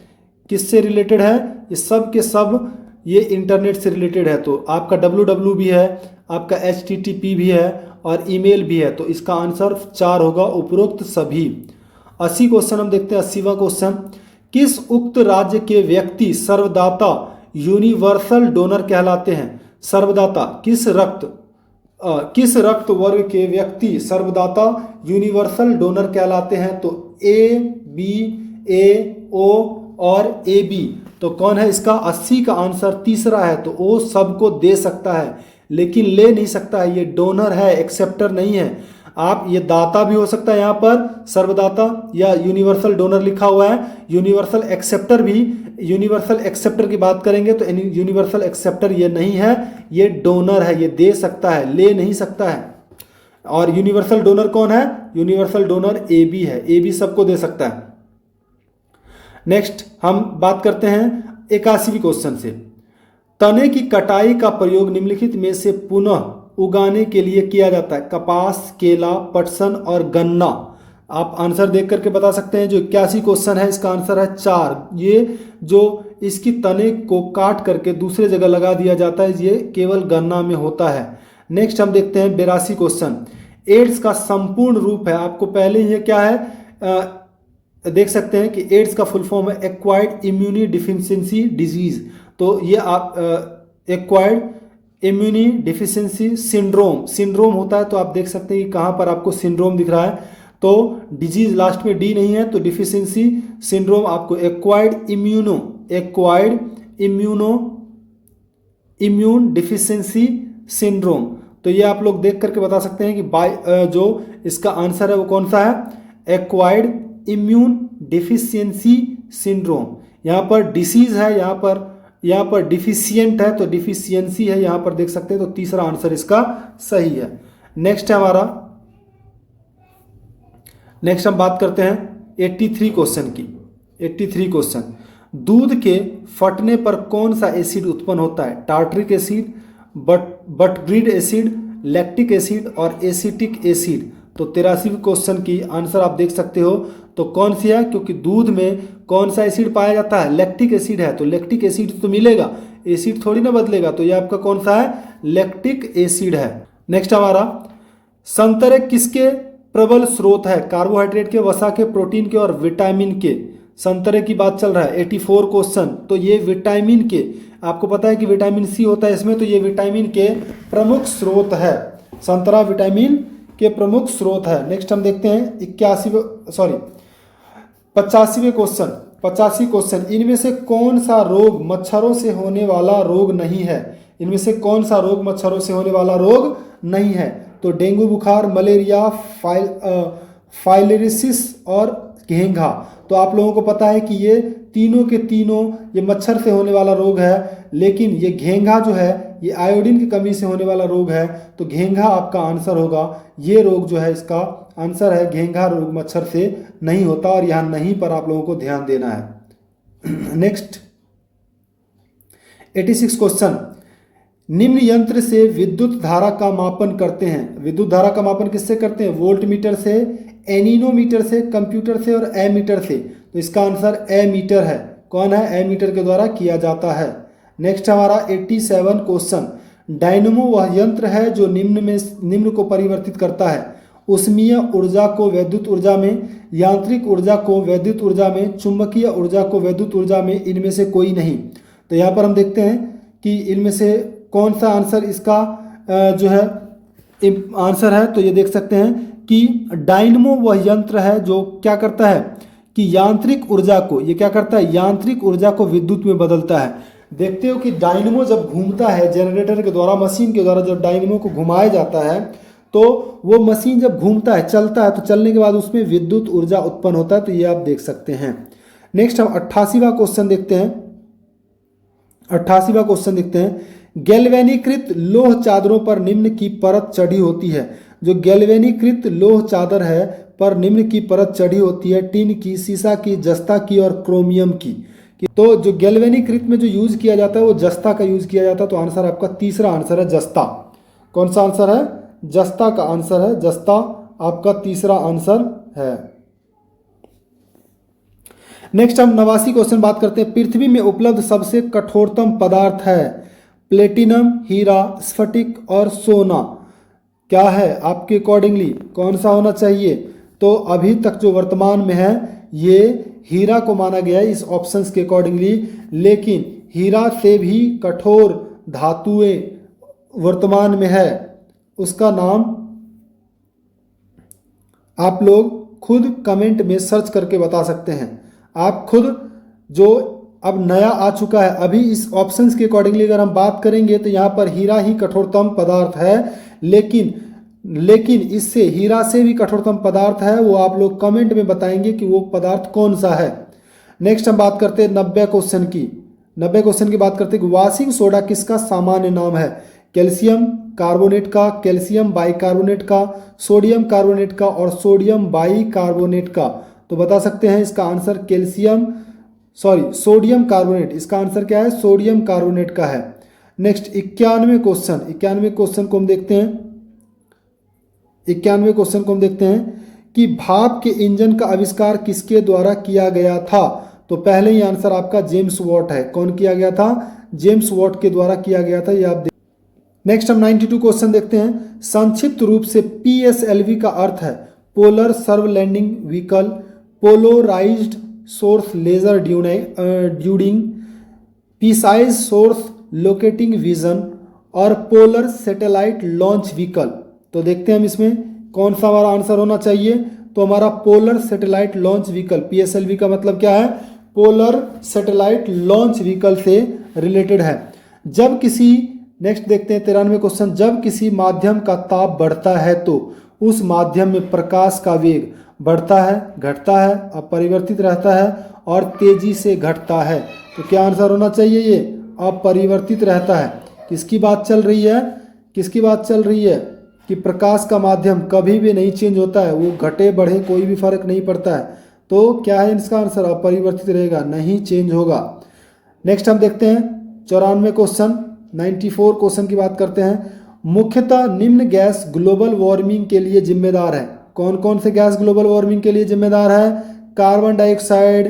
किससे रिलेटेड है? ये सब के सब ये इंटरनेट से रिलेटेड है। तो आपका www भी है, आपका HTTP भी है और ईमेल भी है। तो इसका आंसर 4 होगा, उपरोक्त सभी। 80 क्वेश्चन हम देखते हैं। 80वां क्वेश्चन, किस उक्त राज्य के व्यक्ति सर्वदाता यूनिवर्सल डोनर कहलाते हैं? सर्वदाता किस रक्त वर्ग के व्यक्ति सर्वदाता यूनिवर्सल डोनर कहलाते हैं? तो A, B, A, O और AB। तो कौन है इसका? 80 का आंसर तीसरा है। तो O सबको दे सकता है लेकिन ले नहीं सकता है, ये डोनर है, एक्सेप्टर नहीं है। आप ये दाता भी हो सकता है यहाँ पर सर्वदाता, या यूनिवर्सल डोनर लिखा हुआ है, यूनिवर्सल एक्सेप्टर भी। यूनिवर्सल एक्सेप्टर की बात करेंगे तो यूनिवर्सल एक्सेप्टर ये नहीं है, ये डोनर है, ये दे सकता है, ले नहीं सकता है। और यूनिवर्सल डोनर कौन है? यूनिवर्सल डोनर AB है, AB सबको दे सकता है। नेक्स्ट हम बात करते हैं 81वें क्वेश्चन से। तने की कटाई का प्रयोग निम्नलिखित में से पुनः उगाने के लिए किया जाता है? कपास, केला, पटसन और गन्ना। आप आंसर देख करके बता सकते हैं। जो 81 क्वेश्चन है इसका आंसर है 4। ये जो इसकी तने को काट करके दूसरे जगह लगा दिया जाता है ये केवल गन्ना में होता है। नेक्स्ट हम देखते हैं 82 क्वेश्चन। एड्स का संपूर्ण रूप है, आपको पहले ही क्या है देख सकते हैं कि एड्स का फुल फॉर्म है एक्वायर्ड इम्यूनी डिफिशियंसी डिजीज। तो ये आप एक्वायर्ड इम्यूनी डिफिशियंसी सिंड्रोम होता है। तो आप देख सकते हैं कि कहाँ पर आपको सिंड्रोम दिख रहा है। तो डिजीज लास्ट में डी नहीं है, तो डिफिशियंसी सिंड्रोम आपको एक्वायर्ड इम्यून डिफिशियंसी सिंड्रोम। तो ये आप लोग देख करके बता सकते हैं कि जो इसका आंसर है वो कौन सा है? Acquired immune deficiency syndrome. यहाँ पर डिसीज है, यहाँ पर डिफिशियंट है तो डिफिशियंसी है, यहाँ पर देख सकते हैं। तो तीसरा आंसर इसका सही है। नेक्स्ट हम बात करते हैं 83 क्वेश्चन की। 83 क्वेश्चन, दूध के फटने पर कौन सा एसिड उत्पन्न होता है? टार्टरिक एसिड, बटग्रीड एसिड, लैक्टिक एसिड और एसिटिक एसिड। तो 83वें क्वेश्चन की आंसर आप देख सकते हो। तो कौन सी है, क्योंकि दूध में कौन सा एसिड पाया जाता है, लैक्टिक एसिड है, तो लैक्टिक एसिड तो मिलेगा, एसिड थोड़ी ना बदलेगा, तो ये आपका कौन सा है, लैक्टिक एसिड है। नेक्स्ट हमारा, संतरे किसके प्रबल स्रोत है, कार्बोहाइड्रेट के, वसा के, प्रोटीन के और विटामिन के। संतरे की बात चल रहा है, 84 क्वेश्चन। तो ये विटामिन के, आपको पता है कि विटामिन सी होता है इसमें, तो ये विटामिन के प्रमुख स्रोत है, संतरा विटामिन के प्रमुख स्रोत है। नेक्स्ट हम देखते हैं 85वें क्वेश्चन। 85 क्वेश्चन, इनमें से कौन सा रोग मच्छरों से होने वाला रोग नहीं है, इनमें से कौन सा रोग मच्छरों से होने वाला रोग नहीं है। तो डेंगू बुखार, मलेरिया, फाइलेरिसिस और घेंघा। तो आप लोगों को पता है कि ये तीनों के तीनों ये मच्छर से होने वाला रोग है, लेकिन ये घेंघा जो है ये आयोडीन की कमी से होने वाला रोग है, तो घेंघा आपका आंसर होगा। ये रोग जो है इसका आंसर है, घेंघा रोग मच्छर से नहीं होता, और यहाँ नहीं पर आप लोगों को ध्यान देना है। नेक्स्ट 86 क्वेश्चन, निम्न यंत्र से विद्युत धारा का मापन करते हैं। विद्युत धारा का मापन किससे करते हैं, वोल्ट मीटर से, एनीनोमीटर से, कंप्यूटर से और एमीटर से। तो इसका आंसर एमीटर है। कौन है, एमीटर के द्वारा किया जाता है। नेक्स्ट हमारा 87 क्वेश्चन, डायनमो वह यंत्र है जो निम्न को परिवर्तित करता है, उष्मीय ऊर्जा को वैद्युत ऊर्जा में, यांत्रिक ऊर्जा को वैद्युत ऊर्जा में, चुंबकीय ऊर्जा को वैद्युत ऊर्जा में, इनमें से कोई नहीं। तो यहाँ पर हम देखते हैं कि इनमें से कौन सा आंसर इसका जो है आंसर है। तो ये देख सकते हैं कि डायनमो वह यंत्र है जो क्या करता है कि यांत्रिक ऊर्जा को, ये क्या करता है, यांत्रिक ऊर्जा को विद्युत में बदलता है। देखते हो कि डायनमो जब घूमता है जनरेटर के द्वारा, मशीन के द्वारा जब डायनमो को घुमाया जाता है, तो वो मशीन जब घूमता है, चलता है, तो चलने के बाद उसमें विद्युत ऊर्जा उत्पन्न होता है। तो ये आप देख सकते हैं। नेक्स्ट हम 88वां क्वेश्चन देखते हैं। 88वां क्वेश्चन देखते हैं, गैल्वेनीकृत लोह चादरों पर निम्न की परत चढ़ी होती है। जो गैल्वेनीकृत लोह चादर है पर निम्न की परत चढ़ी होती है, टिन की, सीसा की, जस्ता की और क्रोमियम की। तो जो गैल्वेनीकृत में जो यूज किया जाता है वो जस्ता का यूज किया जाता है। तो आंसर आपका तीसरा आंसर है जस्ता। कौन सा आंसर है, जस्ता का आंसर है, जस्ता आपका तीसरा आंसर है। नेक्स्ट हम 89 क्वेश्चन बात करते हैं, पृथ्वी में उपलब्ध सबसे कठोरतम पदार्थ है, प्लेटिनम, हीरा, स्फटिक और सोना। क्या है आपके अकॉर्डिंगली कौन सा होना चाहिए। तो अभी तक जो वर्तमान में है ये हीरा को माना गया है इस ऑप्शंस के अकॉर्डिंगली, लेकिन हीरा से भी कठोर धातुएं वर्तमान में है, उसका नाम आप लोग खुद कमेंट में सर्च करके बता सकते हैं। आप खुद जो अब नया आ चुका है, अभी इस ऑप्शंस के अकॉर्डिंगली अगर हम बात करेंगे तो यहाँ पर हीरा ही कठोरतम पदार्थ है, लेकिन इससे हीरा से भी कठोरतम पदार्थ है, वो आप लोग कमेंट में बताएंगे कि वो पदार्थ कौन सा है। नेक्स्ट हम बात करते हैं 90 क्वेश्चन की। 90 क्वेश्चन की बात करते हैं, वॉशिंग सोडा किसका सामान्य नाम है, कैल्शियम कार्बोनेट का, कैल्शियम बाइकार्बोनेट का, सोडियम कार्बोनेट का और सोडियम बाइकार्बोनेट का। तो बता सकते हैं इसका आंसर सोडियम कार्बोनेट। इसका आंसर क्या है, सोडियम कार्बोनेट का है। नेक्स्ट 91 क्वेश्चन को हम देखते हैं। 91 क्वेश्चन को हम देखते हैं कि भाप के इंजन का आविष्कार किसके द्वारा किया गया था। तो पहले ही आंसर आपका जेम्स वॉट है। कौन किया गया था, जेम्स वॉट के द्वारा किया गया था, ये आप नेक्स्ट हम 92 क्वेश्चन देखते हैं। संक्षिप्त रूप से PSLV का अर्थ है polar survey landing vehicle, polarized source laser ड्यूडिंग, प्रिसाइज सोर्स लोकेटिंग विजन और पोलर सैटेलाइट लॉन्च व्हीकल। तो देखते हैं हम इसमें कौन सा हमारा आंसर होना चाहिए। तो हमारा polar satellite launch vehicle, PSLV का मतलब क्या है, पोलर सैटेलाइट लॉन्च व्हीकल से रिलेटेड है। जब किसी, नेक्स्ट देखते हैं 93 क्वेश्चन, जब किसी माध्यम का ताप बढ़ता है तो उस माध्यम में प्रकाश का वेग बढ़ता है, घटता है, अपरिवर्तित रहता है और तेजी से घटता है। तो क्या आंसर होना चाहिए, ये अपरिवर्तित रहता है। किसकी बात चल रही है कि प्रकाश का माध्यम कभी भी नहीं चेंज होता है, वो घटे बढ़े कोई भी फर्क नहीं पड़ता है। तो क्या है इसका आंसर, अपरिवर्तित रहेगा, नहीं चेंज होगा। नेक्स्ट हम देखते हैं 94 क्वेश्चन, 94 क्वेश्चन की बात करते हैं। मुख्यतः निम्न गैस ग्लोबल वार्मिंग के लिए जिम्मेदार है। कौन कौन से गैस ग्लोबल वार्मिंग के लिए जिम्मेदार है? Carbon dioxide,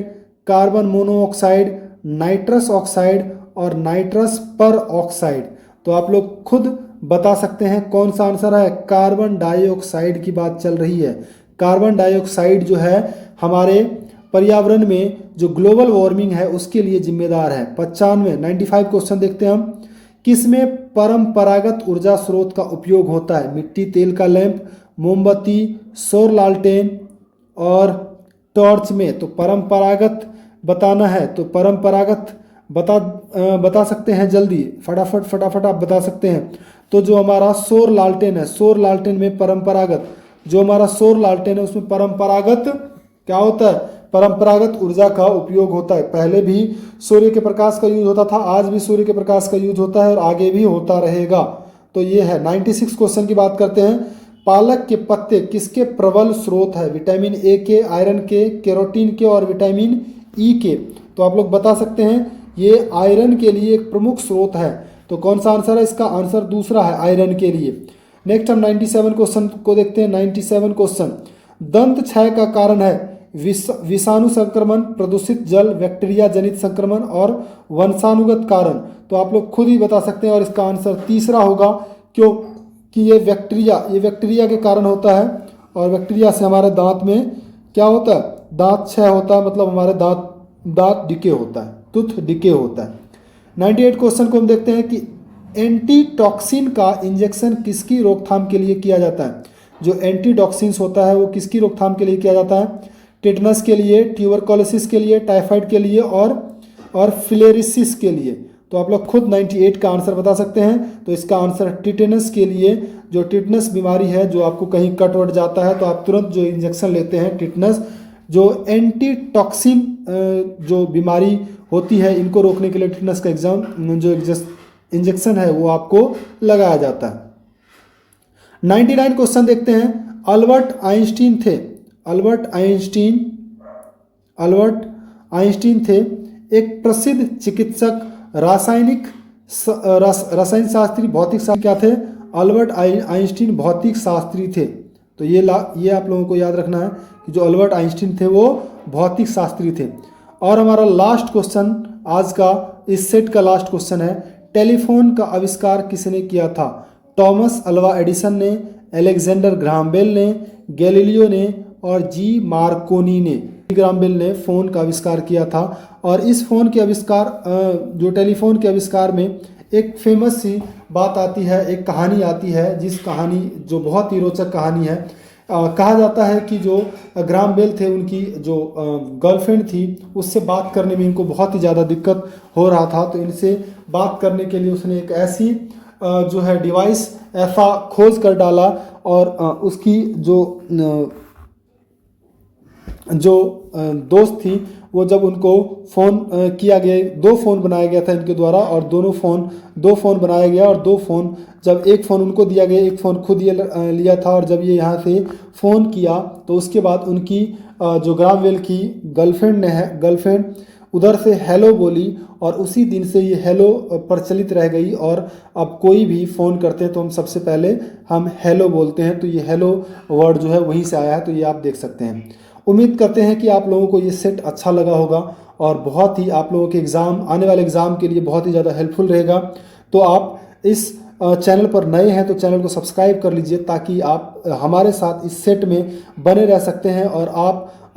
carbon monoxide, nitrous oxide और नाइट्रस पर ऑक्साइड। तो आप लोग खुद बता सकते हैं कौन सा आंसर है। कार्बन डाइऑक्साइड की बात चल रही है। कार्बन डाइऑक्साइड जो है हमारे पर्यावरण में जो ग्लोबल वार्मिंग है उसके लिए जिम्मेदार है। 95 क्वेश्चन देखते हैं हम। किसमें परंपरागत ऊर्जा स्रोत का उपयोग होता है? मिट्टी तेल का लैंप, मोमबत्ती, सौर लालटेन और टॉर्च में। तो परंपरागत बताना है तो परंपरागत बता सकते हैं जल्दी, फटाफट आप बता सकते हैं। तो जो हमारा सौर लालटेन है, सौर लालटेन में परंपरागत, जो हमारा सौर लालटेन है उसमें परंपरागत क्या होता है? परंपरागत ऊर्जा का उपयोग होता है। पहले भी सूर्य के प्रकाश का यूज होता था, आज भी सूर्य के प्रकाश का यूज होता है और आगे भी होता रहेगा। तो ये है। 96 क्वेश्चन की बात करते हैं। पालक के पत्ते किसके प्रबल स्रोत है? विटामिन ए के, आयरन के, कैरोटीन के और विटामिन ई के। तो आप लोग बता सकते हैं ये आयरन के लिए एक प्रमुख स्रोत है। तो कौन सा आंसर है? इसका आंसर दूसरा है, आयरन के लिए। नेक्स्ट हम 97 क्वेश्चन को देखते हैं। 97 क्वेश्चन, दंत क्षय का कारण है विषाणु संक्रमण, प्रदूषित जल, बैक्टीरिया जनित संक्रमण और वंशानुगत कारण। तो आप लोग खुद ही बता सकते हैं और इसका आंसर तीसरा होगा, क्योंकि ये बैक्टीरिया के कारण होता है और बैक्टीरिया से हमारे दांत में क्या होता है? दांत क्षय होता है, मतलब हमारे दांत डिके होता है, टूथ डिके होता है। 98 क्वेश्चन को हम देखते हैं कि एंटीटॉक्सिन का इंजेक्शन किसकी रोकथाम के लिए किया जाता है? जो एंटीटॉक्सिन्स होता है वो किसकी रोकथाम के लिए किया जाता है? टिटनस के लिए, ट्यूबरकुलोसिस के लिए, टाइफाइड के लिए और फिलेरिसिस के लिए। तो आप लोग खुद 98 का आंसर बता सकते हैं। तो इसका आंसर टिटेनस के लिए, जो टिटनस बीमारी है, जो आपको कहीं कट वट जाता है तो आप तुरंत जो इंजेक्शन लेते हैं टिटनस, जो एंटीटॉक्सिन जो बीमारी होती है इनको रोकने के लिए टिटनस का जो इंजेक्शन है वो आपको लगाया जाता है। 99 क्वेश्चन देखते हैं। अल्बर्ट आइंस्टीन थे एक प्रसिद्ध चिकित्सक, रसायन शास्त्री, भौतिक शास्त्री क्या थे? अल्बर्ट आइंस्टीन भौतिक शास्त्री थे। तो ये आप लोगों को याद रखना है कि जो अल्बर्ट आइंस्टीन थे वो भौतिक शास्त्री थे। और हमारा लास्ट क्वेश्चन आज का इस सेट का लास्ट क्वेश्चन है, टेलीफोन का आविष्कार किसने किया था? थॉमस अल्वा एडिसन ने, अलेक्जेंडर ग्राहम बेल ने, गैलीलियो ने और जी मार्कोनी ने। ग्राहम बेल ने फ़ोन का आविष्कार किया था। और इस फ़ोन के आविष्कार, जो टेलीफोन के आविष्कार में एक फेमस सी बात आती है, एक कहानी आती है, जिस कहानी जो बहुत ही रोचक कहानी है। कहा जाता है कि जो ग्राहम बेल थे उनकी जो गर्लफ्रेंड थी उससे बात करने में इनको बहुत ही ज़्यादा दिक्कत हो रहा था। तो इनसे बात करने के लिए उसने एक ऐसी जो है डिवाइस ऐसा खोज कर डाला और उसकी जो दोस्त थी वो जब उनको फ़ोन किया गया, 2 फ़ोन बनाया गया था इनके द्वारा और दो फ़ोन बनाया गया और 2 फ़ोन, जब एक फ़ोन उनको दिया गया, एक फ़ोन खुद ये लिया था। और जब ये यहाँ से फ़ोन किया तो उसके बाद उनकी जो ग्राहम बेल की गर्लफ्रेंड उधर से हेलो बोली और उसी दिन से ये हेलो प्रचलित रह गई। और अब कोई भी फ़ोन करते हैं तो हम सबसे पहले हम हेलो बोलते हैं। तो ये हेलो वर्ड जो है वहीं से आया है। तो ये आप देख सकते हैं। उम्मीद करते हैं कि आप लोगों को ये सेट अच्छा लगा होगा और बहुत ही आप लोगों के आने वाले एग्ज़ाम के लिए बहुत ही ज़्यादा हेल्पफुल रहेगा। तो आप इस चैनल पर नए हैं तो चैनल को सब्सक्राइब कर लीजिए ताकि आप हमारे साथ इस सेट में बने रह सकते हैं और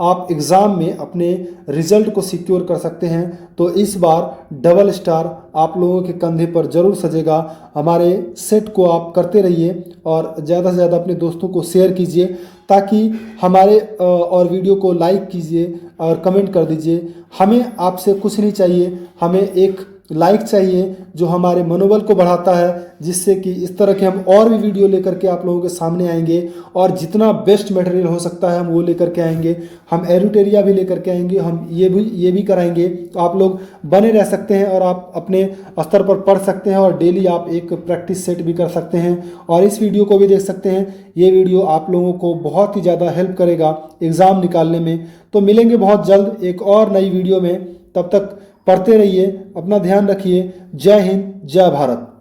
आप एग्ज़ाम में अपने रिजल्ट को सिक्योर कर सकते हैं। तो इस बार डबल स्टार आप लोगों के कंधे पर ज़रूर सजेगा। हमारे सेट को आप करते रहिए और ज़्यादा से ज़्यादा अपने दोस्तों को शेयर कीजिए ताकि हमारे और वीडियो को लाइक कीजिए और कमेंट कर दीजिए। हमें आपसे कुछ नहीं चाहिए, हमें एक लाइक चाहिए जो हमारे मनोबल को बढ़ाता है, जिससे कि इस तरह के हम और भी वीडियो लेकर के आप लोगों के सामने आएंगे और जितना बेस्ट मटेरियल हो सकता है हम वो लेकर के आएंगे। हम एरुटेरिया भी लेकर के आएंगे, हम ये भी कराएंगे। तो आप लोग बने रह सकते हैं और आप अपने स्तर पर पढ़ सकते हैं और डेली आप एक प्रैक्टिस सेट भी कर सकते हैं और इस वीडियो को भी देख सकते हैं। ये वीडियो आप लोगों को बहुत ही ज़्यादा हेल्प करेगा एग्ज़ाम निकालने में। तो मिलेंगे बहुत जल्द एक और नई वीडियो में, तब तक पढ़ते रहिए, अपना ध्यान रखिए। जय हिंद, जय भारत।